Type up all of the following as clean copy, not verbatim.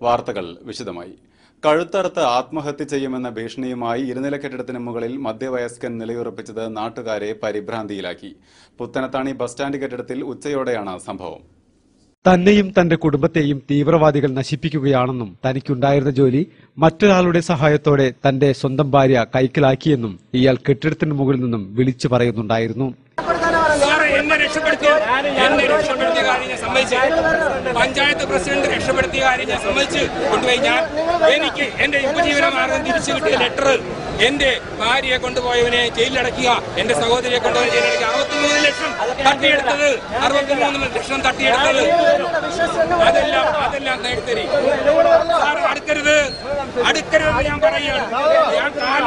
വാർത്തകൾ വിശദമായി. കഴുത്തറുത്ത് ആത്മഹത്യ ചെയ്യുമെന്ന ഭീഷണിയുമായി ഇരുനില കെട്ടിടത്തിന് മുകളിൽ മധ്യവയസ്കൻ നിലയുറപ്പിച്ചത് നാട്ടുകാരെ പരിഭ്രാന്തിയിലാക്കി. പുത്തനത്താണി ബസ് സ്റ്റാൻഡ് കെട്ടിടത്തിൽ ഉച്ചയോടെയാണ് സംഭവം. തന്നെയും തന്റെ കുടുംബത്തെയും തീവ്രവാദികൾ നശിപ്പിക്കുകയാണെന്നും തനിക്കുണ്ടായിരുന്ന ജോലി മറ്റൊരാളുടെ സഹായത്തോടെ തന്റെ സ്വന്തം ഭാര്യ കൈക്കലാക്കിയെന്നും ഇയാൾ കെട്ടിടത്തിന് മുകളിൽ നിന്നും വിളിച്ചു പറയുന്നുണ്ടായിരുന്നു. പഞ്ചായത്ത് പ്രസിഡന്റ് രക്ഷപ്പെടുത്തിയ കാര്യം ഞാൻ സമ്മതിച്ച് കൊണ്ടുപോയി. എനിക്ക് എന്റെ ഉപജീവനമാർഗം തിരിച്ചു കിട്ടിയ ലെറ്റർ, എന്റെ ഭാര്യയെ കൊണ്ടുപോയവനെ ജയിലിലടക്കുക, എന്റെ സഹോദരിയെ കൊണ്ടുപോയി ജയിലടക്കുക, 63 ലക്ഷം തട്ടിയെടുത്തത്, 63 ലക്ഷം തട്ടിയെടുത്തത്, അതെല്ലാം നേടിത്തരി. അടുക്കരുത് ഞാൻ പറയുകയാണ്. ഞാൻ കാല്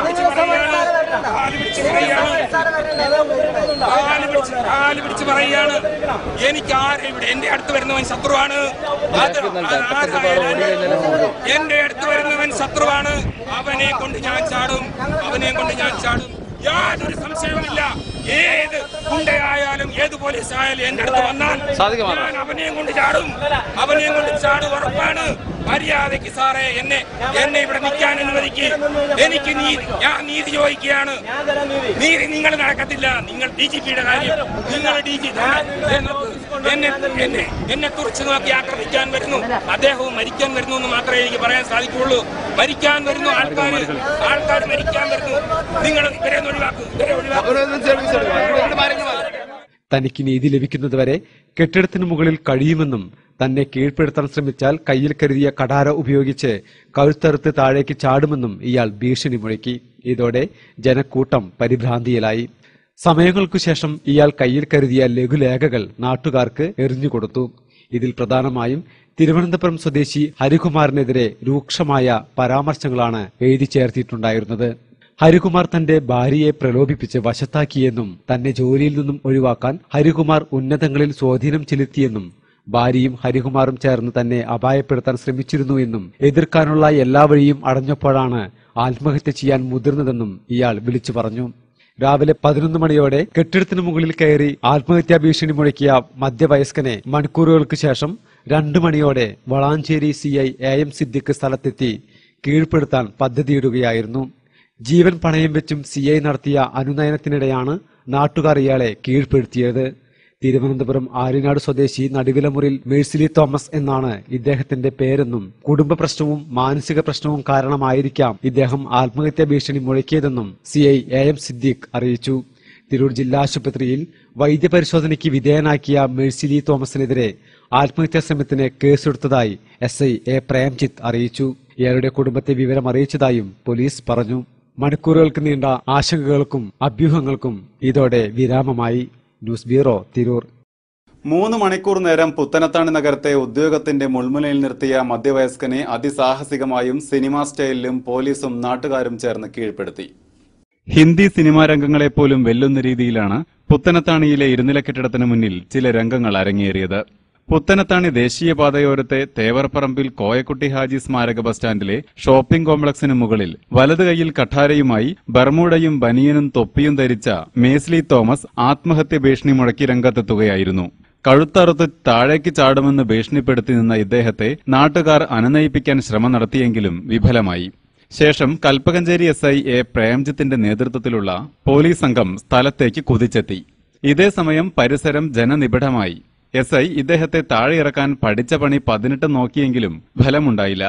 പിടിച്ച് പറയുകയാണ്. എനിക്ക് ആരെ ഇവിടെ എന്റെ അടുത്ത് വരുന്നവൻ ശത്രുവാണ്. എന്റെ അടുത്ത് വരുന്നവൻ ശത്രുവാണ്. അവനെ കൊണ്ട് ഞാൻ ചാടും. യാതൊരു സംശയവുമില്ല. ഏത് ഗുണ്ടയായാലും ഏത് പോലീസ് ആയാലും എന്റെ അടുത്ത് വന്നാൽ ഞാൻ അവനെയും കൊണ്ട് ചാടും, ഉറപ്പാണ്. മര്യാദയ്ക്ക് സാറേ എന്നെ ഇവിടെ നിൽക്കാൻ അനുവദിക്ക്. എനിക്ക് ഞാൻ നീതി ചോദിക്കുകയാണ്. നീതി നിങ്ങൾ നടക്കത്തില്ല. നിങ്ങൾ DGPയുടെ കാര്യം, നിങ്ങൾ DG എന്നെ കുറിച്ച് നോക്കി ആക്രമിക്കാൻ വരുന്നു. അദ്ദേഹവും മരിക്കാൻ വരുന്നു എന്ന് മാത്രമേ എനിക്ക് പറയാൻ സാധിക്കുള്ളൂ. മരിക്കാൻ വരുന്നു ആൾക്കാർ മരിക്കാൻ വരുന്നു. നിങ്ങൾ ഇവരെ ഒഴിവാക്കും. തനിക്ക് നീതി ലഭിക്കുന്നതുവരെ കെട്ടിടത്തിന് മുകളിൽ കഴിയുമെന്നും തന്നെ കീഴ്പ്പെടുത്താൻ ശ്രമിച്ചാൽ കയ്യിൽ കരുതിയ കഠാര ഉപയോഗിച്ച് കഴുത്തറുത്ത് താഴേക്ക് ചാടുമെന്നും ഇയാൾ ഭീഷണി മുഴക്കി. ഇതോടെ ജനക്കൂട്ടം പരിഭ്രാന്തിയിലായി. സമയങ്ങൾക്കു ശേഷം ഇയാൾ കയ്യിൽ കരുതിയ ലഘുലേഖകൾ നാട്ടുകാർക്ക് എറിഞ്ഞുകൊടുത്തു. ഇതിൽ പ്രധാനമായും തിരുവനന്തപുരം സ്വദേശി ഹരികുമാറിനെതിരെ രൂക്ഷമായ പരാമർശങ്ങളാണ് എഴുതി ചേർത്തിട്ടുണ്ടായിരുന്നത്. ഹരികുമാർ തന്റെ ഭാര്യയെ പ്രലോഭിപ്പിച്ച് വശത്താക്കിയെന്നും തന്നെ ജോലിയിൽ നിന്നും ഒഴിവാക്കാൻ ഹരികുമാർ ഉന്നതങ്ങളിൽ സ്വാധീനം ചെലുത്തിയെന്നും ഭാര്യയും ഹരികുമാറും ചേർന്ന് തന്നെ അപായപ്പെടുത്താൻ ശ്രമിച്ചിരുന്നു എന്നും എതിർക്കാനുള്ള എല്ലാ വഴിയും അടഞ്ഞപ്പോഴാണ് ആത്മഹത്യ ചെയ്യാൻ മുതിർന്നതെന്നും ഇയാൾ വിളിച്ചു പറഞ്ഞു. രാവിലെ 11 മണിയോടെ കെട്ടിടത്തിന് മുകളിൽ കയറി ആത്മഹത്യാ ഭീഷണി മുഴക്കിയ മധ്യവയസ്കനെ മണിക്കൂറുകൾക്ക് ശേഷം 2 മണിയോടെ വളാഞ്ചേരി CI AM സിദ്ദിഖ് സ്ഥലത്തെത്തി കീഴ്പ്പെടുത്താൻ പദ്ധതിയിടുകയായിരുന്നു. ജീവൻ പണയം വെച്ചും CI നടത്തിയ അനുനയനത്തിനിടെയാണ് നാട്ടുകാർ ഇയാളെ കീഴ്പ്പെടുത്തിയത്. തിരുവനന്തപുരം ആര്യനാട് സ്വദേശി നടുവിലമുറിൽ മേഴ്സിലി തോമസ് എന്നാണ് ഇദ്ദേഹത്തിന്റെ പേരെന്നും കുടുംബ പ്രശ്നവും മാനസിക പ്രശ്നവും കാരണമായിരിക്കാം ഇദ്ദേഹം ആത്മഹത്യാ ഭീഷണി മുഴക്കിയതെന്നും CI AM സിദ്ദിഖ് അറിയിച്ചു. തിരൂർ ജില്ലാ ആശുപത്രിയിൽ വൈദ്യപരിശോധനയ്ക്ക് വിധേയനാക്കിയ മേഴ്സിലി തോമസിനെതിരെ ആത്മഹത്യാ ശ്രമത്തിന് കേസെടുത്തതായി SI A പ്രേംജിത്ത് അറിയിച്ചു. ഇയാളുടെ കുടുംബത്തെ വിവരം അറിയിച്ചതായും പോലീസ് പറഞ്ഞു. മണിക്കൂറുകൾക്ക് നീണ്ട ആശങ്കകൾക്കും അഭ്യൂഹങ്ങൾക്കും ഇതോടെ വിരാമമായി. News bureau, Tirur. 3 മണിക്കൂർ നേരം പുത്തനത്താണി നഗരത്തെ ഉദ്യോഗത്തിന്റെ മുൾമുനയിൽ നിർത്തിയ മധ്യവയസ്കനെ അതിസാഹസികമായും സിനിമാ സ്റ്റൈലിലും പോലീസും നാട്ടുകാരും ചേർന്ന് കീഴ്പ്പെടുത്തി. ഹിന്ദി സിനിമാ രംഗങ്ങളെപ്പോലും വെല്ലുന്ന രീതിയിലാണ് പുത്തനത്താണിയിലെ ഇരുനില കെട്ടിടത്തിന് മുന്നിൽ ചില രംഗങ്ങൾ അരങ്ങേറിയത്. പുത്തനത്താണി ദേശീയപാതയോരത്തെ തേവർപ്പറമ്പിൽ കോയക്കുട്ടി ഹാജി സ്മാരക ബസ് സ്റ്റാൻഡിലെ ഷോപ്പിംഗ് കോംപ്ലക്സിന് മുകളിൽ വലതു കൈയിൽ കഠാരയുമായി ബർമൂഡയും ബനിയനും തൊപ്പിയും ധരിച്ച മേഴ്സിലി തോമസ് ആത്മഹത്യ ഭീഷണി മുഴക്കി രംഗത്തെത്തുകയായിരുന്നു. കഴുത്തറുത്ത് താഴേക്ക് ചാടുമെന്ന് ഭീഷണിപ്പെടുത്തി നിന്ന ഇദ്ദേഹത്തെ നാട്ടുകാർ അനുനയിപ്പിക്കാൻ ശ്രമം നടത്തിയെങ്കിലും വിഫലമായി. ശേഷം കൽപ്പകഞ്ചേരി SI A പ്രേംജിത്തിന്റെ നേതൃത്വത്തിലുള്ള പോലീസ് സംഘം സ്ഥലത്തേക്ക് കുതിച്ചെത്തി. ഇതേസമയം പരിസരം ജനനിബിഡമായി. SI ഇദ്ദേഹത്തെ താഴെ ഇറക്കാൻ പഠിച്ച പണി 18 നോക്കിയെങ്കിലും ഫലമുണ്ടായില്ല.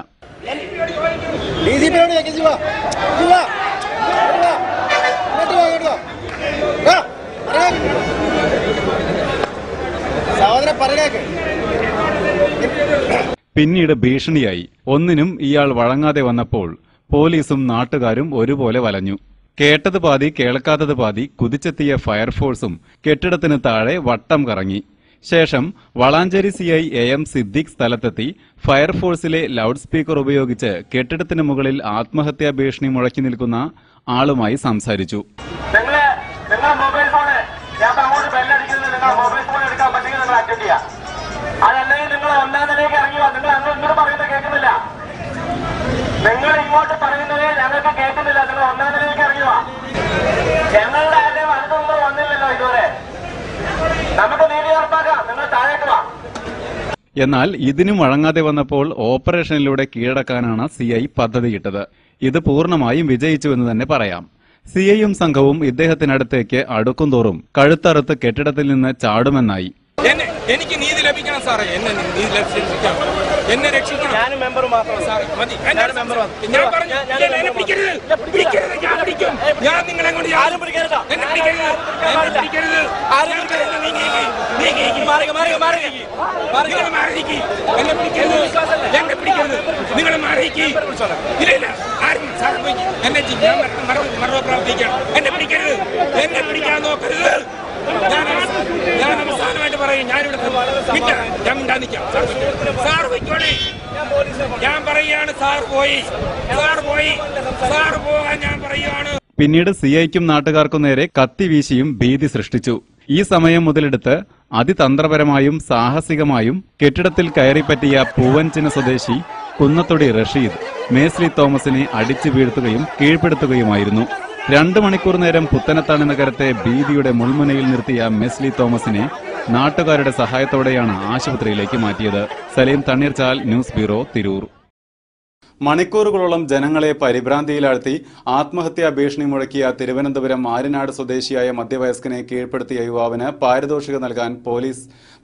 പിന്നീട് ഭീഷണിയായി. ഒന്നിനും ഇയാൾ വഴങ്ങാതെ വന്നപ്പോൾ പോലീസും നാട്ടുകാരും ഒരുപോലെ വലഞ്ഞു. കേട്ടത് പാതി കേൾക്കാത്തത് പാതി കുതിച്ചെത്തിയ ഫയർഫോഴ്സും കെട്ടിടത്തിന് താഴെ വട്ടം കറങ്ങി. ശേഷം വളാഞ്ചേരി CI AM സിദ്ദിഖ് സ്ഥലത്തെത്തി ഫയർഫോഴ്സിലെ ലൗഡ് സ്പീക്കർ ഉപയോഗിച്ച് കെട്ടിടത്തിന് മുകളിൽ ആത്മഹത്യാ ഭീഷണി മുഴക്കി നിൽക്കുന്ന ആളുമായി സംസാരിച്ചു. നിങ്ങൾ ഇങ്ങോട്ട് പറയുന്നതേ ഞങ്ങൾക്ക് കേൾക്കുന്നില്ല. നിങ്ങൾ ഒന്നാം നിലയിലേക്ക് ഇറങ്ങുക. ഞങ്ങളുടെ ആരുടെയും അടുത്തൊന്നും വന്നില്ലല്ലോ ഇതുവരെ. നമുക്ക് നീതി ഉറപ്പാക്കാം. നിങ്ങൾ താഴേക്ക് വാ. എന്നാൽ ഇതിനും വഴങ്ങാതെ വന്നപ്പോൾ ഓപ്പറേഷനിലൂടെ കീഴടക്കാനാണ് സിഐ പദ്ധതിയിട്ടത്. ഇത് പൂർണ്ണമായും വിജയിച്ചുവെന്ന് തന്നെ പറയാം. സിഐയും സംഘവും ഇദ്ദേഹത്തിനടുത്തേക്ക് അടുക്കുംതോറും കഴുത്തറുത്ത് കെട്ടിടത്തിൽ നിന്ന് ചാടുമെന്നായി. എനിക്ക് നീതി ലഭിക്കണം സാറേ, എന്നെ രക്ഷിക്കണം. ഞാനും മെമ്പർ മാത്രം സാറേ മതി. ഞാൻ പറഞ്ഞു എന്നെ പിടിക്കരുത്, പിടിക്കരുത്, ഞാൻ പിടിക്കും. ഞാൻ നിങ്ങളെ കൊണ്ട് ആരും പിടിക്കരുത്, എന്നെ പിടിക്കരുത്, എന്നെ പിടിക്കരുത്. ആരും പിടിക്കരുത്. നിങ്ങൾ മാറിയിരിക്കും, എന്നെ പിടിക്കരുത്, എന്നെ പിടിക്കരുത്, നിങ്ങൾ മാറിയിരിക്കും. ഇല്ല ആരും സാറ് പോയി എന്നെ ഞാൻ മറവ് പ്രവർത്തിക്കണം. എന്നെ പിടിക്കരുത്, എന്നെ പിടിക്കാൻ നോക്കരുത്. ഞാൻ അവസാനമായിട്ട് പറയും, ഞാനിവിടെ ഞാൻ മിണ്ടാന്നിക്കാം. സാർ പോയിക്കോളെ, ഞാൻ പറയുകയാണ്. സാർ പോയി, സാർ പോകാൻ ഞാൻ പറയുകയാണ്. പിന്നീട് സിഐക്കും നാട്ടുകാർക്കും നേരെ കത്തി വീശിയും ഭീതി സൃഷ്ടിച്ചു. ഈ സമയം മുതലെടുത്ത് അതിതന്ത്രപരമായും സാഹസികമായും കെട്ടിടത്തിൽ കയറിപ്പറ്റിയ പൂവഞ്ചിന സ്വദേശി കുന്നത്തൊടി റഷീദ് മേസ്ലി തോമസിനെ അടിച്ചു വീഴ്ത്തുകയും കീഴ്പ്പെടുത്തുകയുമായിരുന്നു. 2 മണിക്കൂർ നേരം പുത്തനത്താണി നഗരത്തെ ഭീതിയുടെ മുൾമുനയിൽ നിർത്തിയ മെസ്ലി തോമസിനെ നാട്ടുകാരുടെ സഹായത്തോടെയാണ് ആശുപത്രിയിലേക്ക് മാറ്റിയത്. Saleem Thanneerchal, news bureau, Tirur. മണിക്കൂറുകളോളം ജനങ്ങളെ പരിഭ്രാന്തിയിലാഴ്ത്തി ആത്മഹത്യാ ഭീഷണി മുഴക്കിയ തിരുവനന്തപുരം ആര്യനാട് സ്വദേശിയായ മധ്യവയസ്കനെ കീഴ്പ്പെടുത്തിയ യുവാവിന് പാരിതോഷികം നൽകാൻ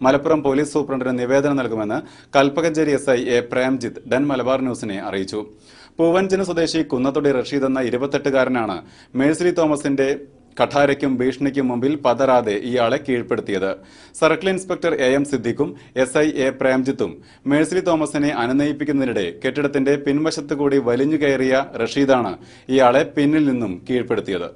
മലപ്പുറം പോലീസ് സൂപ്രണ്ടിന് നിവേദനം നൽകുമെന്ന് കൽപ്പകഞ്ചേരി SI A പ്രേംജിത്ത് ഡൻ മലബാർ ന്യൂസിനെ അറിയിച്ചു. പൂവഞ്ചിന സ്വദേശി കുന്നത്തൊടി റഷീദ് എന്ന 28-കാരനാണ് മേഴ്സിലി തോമസിന്റെ കഠാരയ്ക്കും ഭീഷണിക്കും മുമ്പിൽ പതറാതെ ഇയാളെ കീഴ്പ്പെടുത്തിയത്. സർക്കിൾ ഇൻസ്പെക്ടർ AM സിദ്ദിഖും SI A പ്രേംജിത്തും മേഴ്സിലി തോമസിനെ അനുനയിപ്പിക്കുന്നതിനിടെ കെട്ടിടത്തിന്റെ പിൻവശത്തുകൂടി വലിഞ്ഞു കയറിയ റഷീദാണ് ഇയാളെ പിന്നിൽ നിന്നും കീഴ്പ്പെടുത്തിയത്.